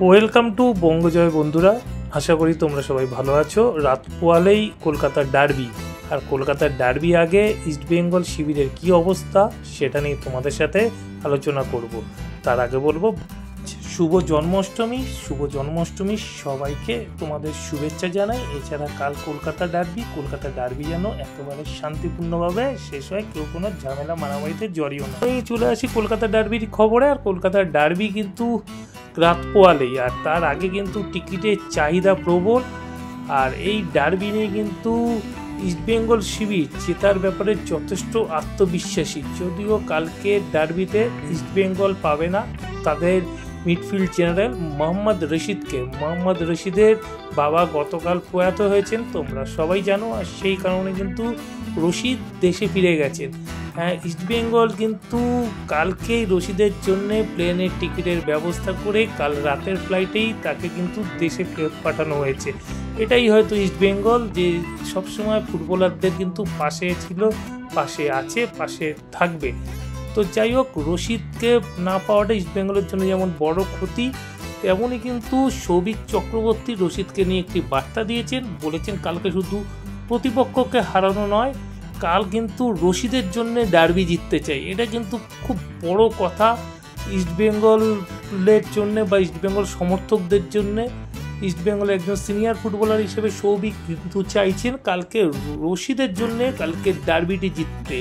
Welcome to বঙ্গজয় বন্ধুরা, আশা করি তোমরা সবাই ভালো আছো। রাত পোয়ালেই কলকাতার ডার্বি, আর কলকাতার ডার্বি আগে ইস্টবেঙ্গল শিবিরের কি অবস্থা সেটা নিয়ে তোমাদের সাথে আলোচনা করব। তার আগে বলবো শুভ জন্মাষ্টমী সবাইকে তোমাদের শুভেচ্ছা জানাই। এছাড়া কাল কলকাতা ডার্বি যেন একেবারে শান্তিপূর্ণভাবে শেষ হয়, কেউ কোনো ঝামেলা মারামারিতে জড়িও না। আমি চলে আসি কলকাতা ডার্বির খবরে। আর কলকাতার ডার্বি কিন্তু রাত পোয়ালেই, আর তার আগে কিন্তু টিকিটের চাহিদা প্রবল। আর এই ডার্বি নিয়ে কিন্তু ইস্টবেঙ্গল শিবির জেতার ব্যাপারে যথেষ্ট আত্মবিশ্বাসী। যদিও কালকে ডার্বিতে ইস্টবেঙ্গল পাবে না তাদের মিডফিল্ড জেনারেল মোহাম্মদ রশিদের বাবা গতকাল প্রয়াত হয়েছেন, তোমরা সবাই জানো। আর সেই কারণে কিন্তু রশিদ দেশে ফিরে গেছেন। হ্যাঁ, ইস্টবেঙ্গল কিন্তু কালকেই রশিদের জন্যে প্লেনের টিকিটের ব্যবস্থা করে কাল রাতের ফ্লাইটেই তাকে কিন্তু দেশে ফেরত পাঠানো হয়েছে। এটাই হয়তো ইস্টবেঙ্গল, যে সবসময় ফুটবলারদের কিন্তু পাশে ছিল, পাশে আছে, পাশে থাকবে। তো যাই হোক, রশিদকে না পাওয়াটা ইস্টবেঙ্গলের জন্য যেমন বড় ক্ষতি, তেমনই কিন্তু সৌভিক চক্রবর্তী রশিদকে নিয়ে একটি বার্তা দিয়েছেন। বলেছেন কালকে শুধু প্রতিপক্ষকে হারানো নয়, কাল কিন্তু রশিদের জন্য ডার্বি জিততে চাই। এটা কিন্তু খুব বড় কথা ইস্টবেঙ্গলের জন্য বা ইস্টবেঙ্গল সমর্থকদের জন্য। ইস্টবেঙ্গলের একজন সিনিয়র ফুটবলার হিসেবে সৌভিক কিন্তু চাইছেন কালকে রশিদের জন্য কালকে ডার্বিটি জিততে।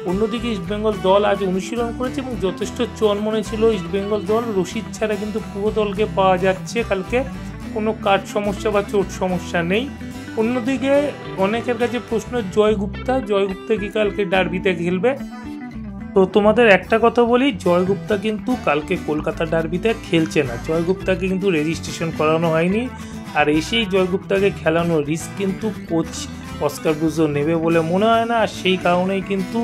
অন্যদিকে ইস্টবেঙ্গল দল আজ অনুশীলন করেছে এবং যথেষ্ট চনমনে ছিল ইস্টবেঙ্গল দল। রশিদ ছাড়া কিন্তু পুরো দলকে পাওয়া যাচ্ছে, কালকে কোনো কাঠ সমস্যা বা চোট সমস্যা নেই। অন্যদিকে অনেকের কাছে প্রশ্ন জয় গুপ্তা কি কালকে ডার্বিতে খেলবে? তো তোমাদের একটা কথা বলি, জয় গুপ্তা কিন্তু কালকে কলকাতা ডার্বিতে খেলছে না। জয় গুপ্তাকে কিন্তু রেজিস্ট্রেশন করানো হয়নি, আর এসেই জয় গুপ্তাকে খেলানোর রিস্ক কিন্তু কোচ অস্কার ব্রুজো নেবে বলে মনে হয় না। আর সেই কারণেই কিন্তু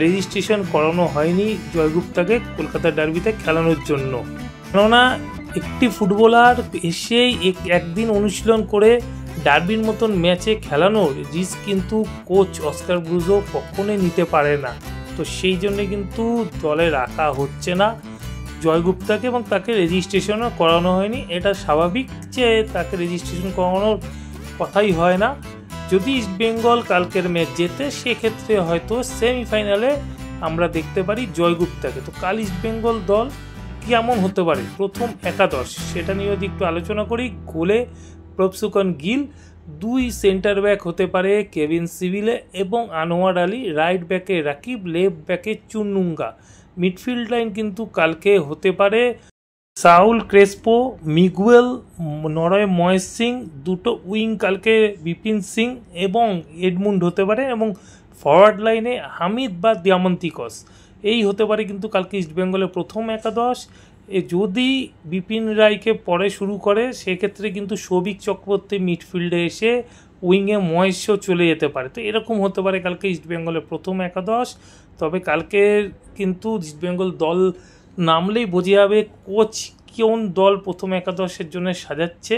রেজিস্ট্রেশন করানো হয়নি জয় গুপ্তাকে কলকাতা ডার্বিতে খেলানোর জন্য। কেননা একটি ফুটবলার এসেই একদিন অনুশীলন করে ডার্বির মতন ম্যাচে খেলানোর রিস্ক কিন্তু কোচ অস্কার ব্রুজো কখনোই নিতে পারে না। তো সেই জন্য কিন্তু দলে রাখা হচ্ছে না জয়গুপ্তাকে, এবং তাকে রেজিস্ট্রেশনও করানো হয়নি। এটা স্বাভাবিক যে তাকে রেজিস্ট্রেশন করানোর কথাই হয় না। যদি ইস্টবেঙ্গল কালকের ম্যাচ জেতে, সেক্ষেত্রে হয়তো সেমিফাইনালে আমরা দেখতে পারি জয়গুপ্তাকে। তো কাল ইস্টবেঙ্গল দল কেমন হতে পারে, প্রথম একাদশ সেটা নিয়ে যদি একটু আলোচনা করি। গোলে প্রভসুকন গিল, দুই সেন্টার ব্যাক হতে পারে কেভিন সিভিলে এবং আনোয়ার আলী, রাইট ব্যাকে রাকিব, লেফট ব্যাকে চুন্নুঙ্গা। মিডফিল্ড লাইন কিন্তু কালকে হতে পারে Saul Crespo, Miguel, Naorem Mahesh Singh. দুটো উইং কালকে বিপিন সিং এবং এডমুন্ড হতে পারে, এবং ফরওয়ার্ড লাইনে হামিদ বা দিয়ামন্তিকস। এই হতে পারে কিন্তু কালকে ইস্টবেঙ্গলের প্রথম একাদশ। যদি বিপিন রায়কে পরে শুরু করে, সেক্ষেত্রে কিন্তু সৌভিক চক্রবর্তী মিডফিল্ডে এসে উইংয়ে মহেশও চলে যেতে পারে। তো এরকম হতে পারে কালকে ইস্টবেঙ্গলের প্রথম একাদশ। তবে কালকে কিন্তু ইস্টবেঙ্গল দল নামলেই বোঝা যাবে কোচ কোন দল প্রথম একাদশের জন্য সাজাচ্ছে।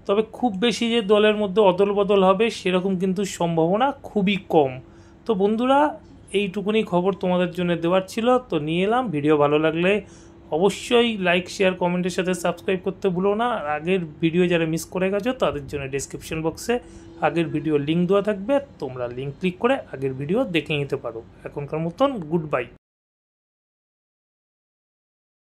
তবে খুব বেশি যে দলের মধ্যে অদল বদল হবে সেরকম কিন্তু সম্ভাবনা খুবই কম। তো বন্ধুরা, এইটুকুনি খবর তোমাদের জন্য দেওয়ার ছিল, তো নিয়ে এলাম। ভিডিও ভালো লাগলে অবশ্যই লাইক, শেয়ার, কমেন্টের সাথে সাবস্ক্রাইব করতে ভুলো না। আগের ভিডিও যারা মিস করে গেছো তাদের জন্য ডেসক্রিপশন বক্সে আগের ভিডিও লিঙ্ক দেওয়া থাকবে, তোমরা লিঙ্ক ক্লিক করে আগের ভিডিও দেখে নিতে পারো। এখনকার মতন গুড বাই।